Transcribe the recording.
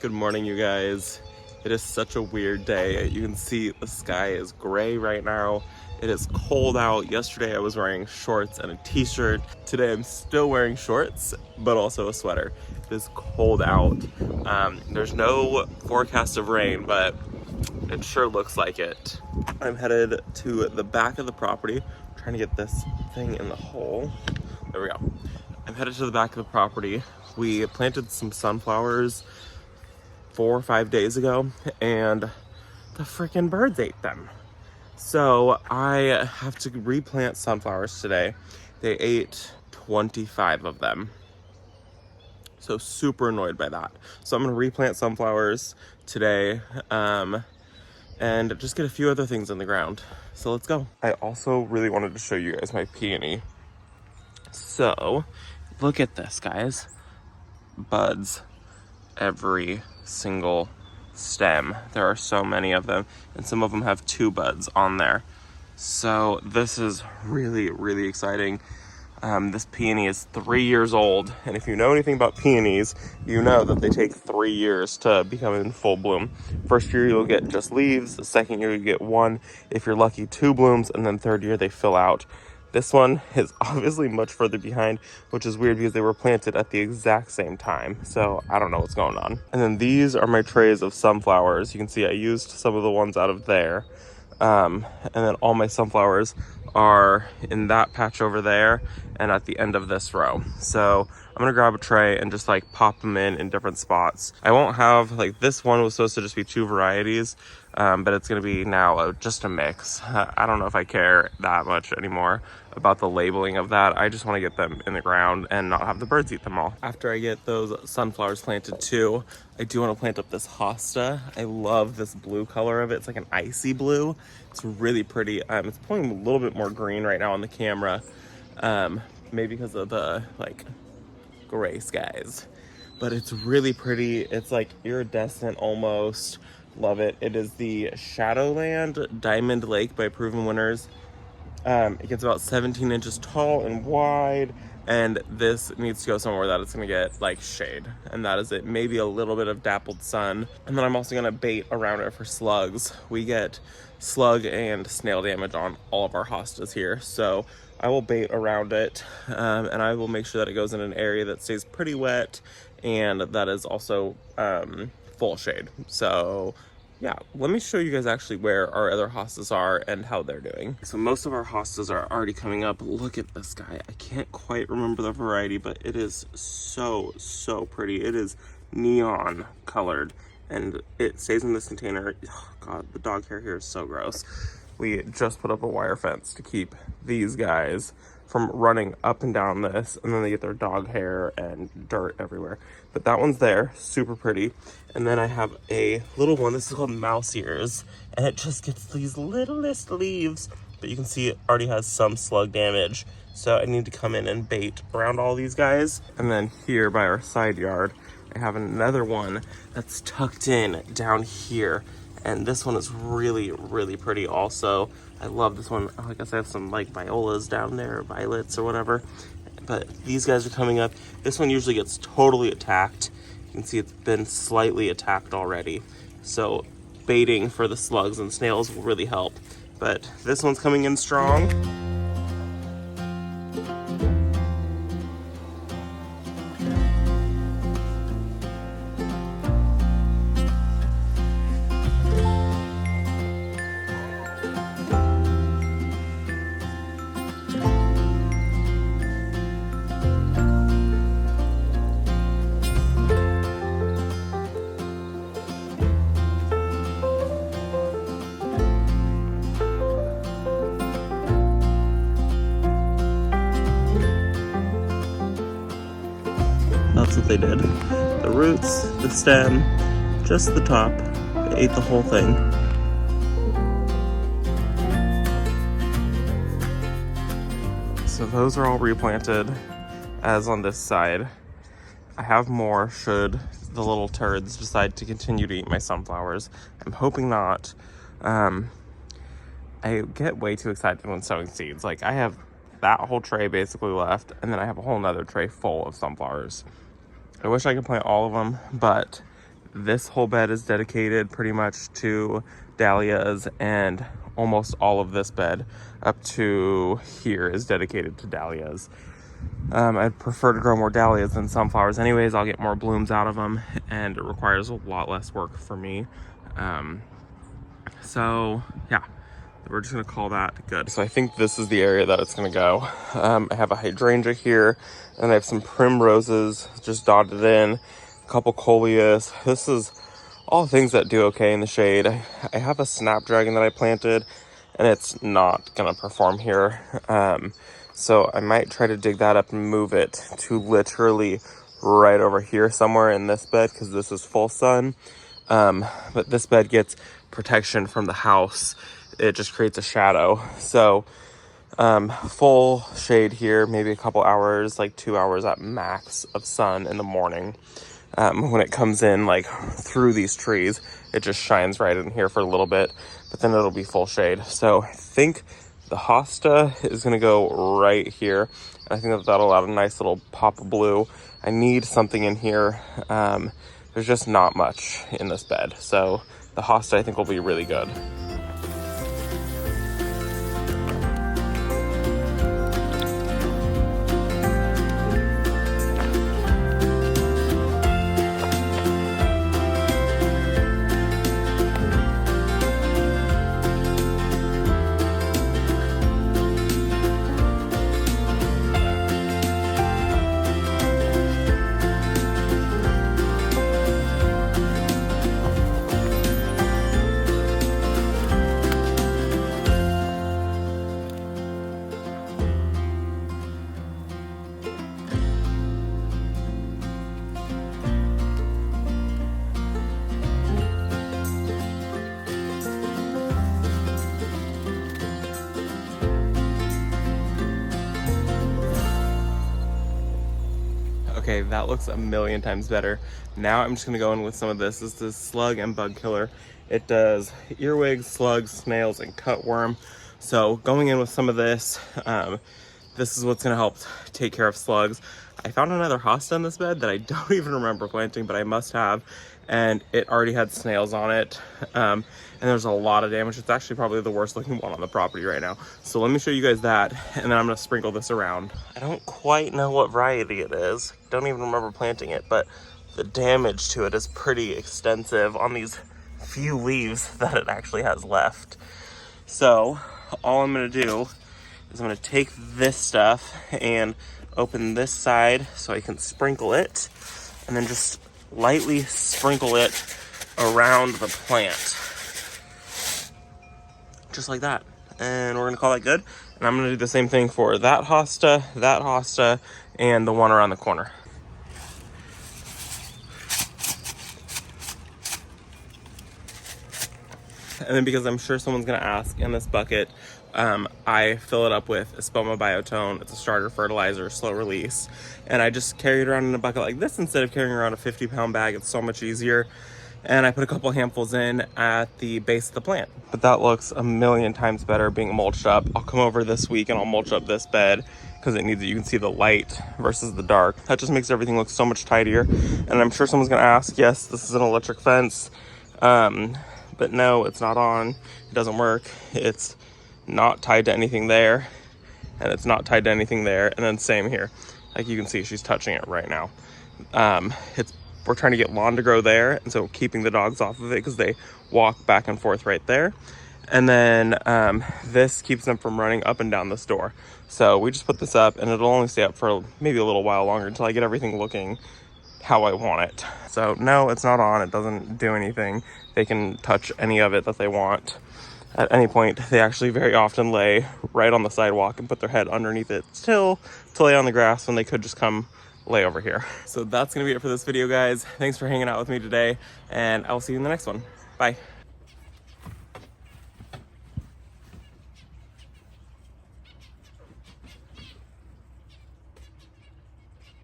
Good morning, you guys. It is such a weird day. You can see the sky is gray right now. It is cold out. Yesterday I was wearing shorts and a t-shirt. Today I'm still wearing shorts, but also a sweater. It is cold out. There's no forecast of rain, but it sure looks like it. I'm headed to the back of the property. I'm trying to get this thing in the hole. There we go. I'm headed to the back of the property. We planted some sunflowers 4 or 5 days ago, and the freaking birds ate them. So I have to replant sunflowers today. They ate 25 of them. So super annoyed by that. So I'm gonna replant sunflowers today and just get a few other things in the ground. So let's go. I also really wanted to show you guys my peony. So look at this, guys. Buds every single stem. There are so many of them, and some of them have 2 buds on there. So this is really exciting. This peony is 3 years old, and if you know anything about peonies, you know that they take 3 years to become in full bloom. First year you'll get just leaves, the second year you get 1, if you're lucky 2 blooms, and then third year they fill out. This one is obviously much further behind, which is weird because they were planted at the exact same time. So I don't know what's going on. And then these are my trays of sunflowers. You can see I used some of the ones out of there. And then all my sunflowers are in that patch over there and at the end of this row. So I'm gonna grab a tray and just like pop them in different spots. I won't have, like, this one was supposed to just be 2 varieties, but it's gonna be now just a mix. I don't know if I care that much anymore about the labeling of that. I just want to get them in the ground and not have the birds eat them all. After I get those sunflowers planted too, I do want to plant up this Hosta. I love this blue color of it. It's like an icy blue. It's really pretty. It's pulling a little bit more green right now on the camera, maybe because of the like gray skies, but it's really pretty. It's like iridescent almost. Love it. It is the Shadowland Diamond Lake by Proven Winners. It gets about 17 inches tall and wide, and this needs to go somewhere that it's gonna get like shade, and that is it. Maybe a little bit of dappled sun. And then I'm also gonna bait around it for slugs. We get slug and snail damage on all of our hostas here, so I will bait around it, and I will make sure that it goes in an area that stays pretty wet and that is also full shade. So yeah, let me show you guys actually where our other hostas are and how they're doing. So most of our hostas are already coming up. Look at this guy. I can't quite remember the variety, but it is so pretty. It is neon colored, and it stays in this container. Oh God, the dog hair here is so gross. We just put up a wire fence to keep these guys from running up and down this, and then they get their dog hair and dirt everywhere. But that one's there, super pretty. And then I have a little one, this is called mouse ears, and it just gets these littlest leaves, but you can see it already has some slug damage. So I need to come in and bait around all these guys. And then here by our side yard, I have another one that's tucked in down here. And this one is really pretty also. I love this one. I guess I have some like violas down there, or violets or whatever. But these guys are coming up. This one usually gets totally attacked. You can see it's been slightly attacked already. So baiting for the slugs and snails will really help. But this one's coming in strong. That's what they did. The roots, the stem, just the top. They ate the whole thing. So those are all replanted, as on this side. I have more should the little turds decide to continue to eat my sunflowers. I'm hoping not. I get way too excited when sowing seeds. Like, I have that whole tray basically left, and then I have a whole nother tray full of sunflowers. I wish I could plant all of them, but This whole bed is dedicated pretty much to dahlias, and almost all of this bed up to here is dedicated to dahlias. I'd prefer to grow more dahlias than sunflowers anyways. I'll get more blooms out of them, and it requires a lot less work for me. So yeah, we're just gonna call that good. So I think this is the area that it's gonna go. I have a hydrangea here, and I have some primroses just dotted in, a couple coleus. This is all things that do okay in the shade. I have a snapdragon that I planted, and it's not gonna perform here. So I might try to dig that up and move it to literally right over here somewhere in this bed, because this is full sun. But this bed gets protection from the house. It just creates a shadow. So full shade here, maybe a couple hours, like 2 hours at max of sun in the morning. When it comes in like through these trees, it just shines right in here for a little bit, but then it'll be full shade. So I think the hosta is gonna go right here. I think that that'll add a nice little pop of blue. I need something in here. There's just not much in this bed. So the hosta I think will be really good. Okay, that looks a million times better. Now I'm just gonna go in with some of this. This is slug and bug killer. It does earwigs, slugs, snails, and cutworm. So going in with some of this, this is what's gonna help take care of slugs. I found another hosta in this bed that I don't even remember planting, but I must have, and it already had snails on it. And there's a lot of damage. It's actually probably the worst looking one on the property right now. So let me show you guys that, and then I'm gonna sprinkle this around. I don't quite know what variety it is. Don't even remember planting it, but the damage to it is pretty extensive on these few leaves that it actually has left. So all I'm gonna do is I'm gonna take this stuff and open this side so I can sprinkle it, and then just lightly sprinkle it around the plant. Just like that. And we're gonna call that good. And I'm gonna do the same thing for that hosta, and the one around the corner. And then, because I'm sure someone's gonna ask, in this bucket, I fill it up with Espoma Biotone. It's a starter fertilizer, slow release. And I just carry it around in a bucket like this instead of carrying around a 50-pound bag. It's so much easier. And I put a couple handfuls in at the base of the plant. But that looks a million times better being mulched up. I'll come over this week and I'll mulch up this bed because it needs it. You can see the light versus the dark. That just makes everything look so much tidier. And I'm sure someone's gonna ask, yes, this is an electric fence. But no, it's not on. It doesn't work. It's not tied to anything there, and it's not tied to anything there. And then same here. Like you can see, she's touching it right now. We're trying to get lawn to grow there, and so keeping the dogs off of it because they walk back and forth right there. And then this keeps them from running up and down this door. So we just put this up, and it'll only stay up for maybe a little while longer until I get everything looking how I want it. So no, it's not on. It doesn't do anything. They can touch any of it that they want at any point. They actually very often lay right on the sidewalk and put their head underneath it still to lay on the grass when they could just come lay over here. So that's gonna be it for this video, guys. Thanks for hanging out with me today, and I'll see you in the next one. Bye.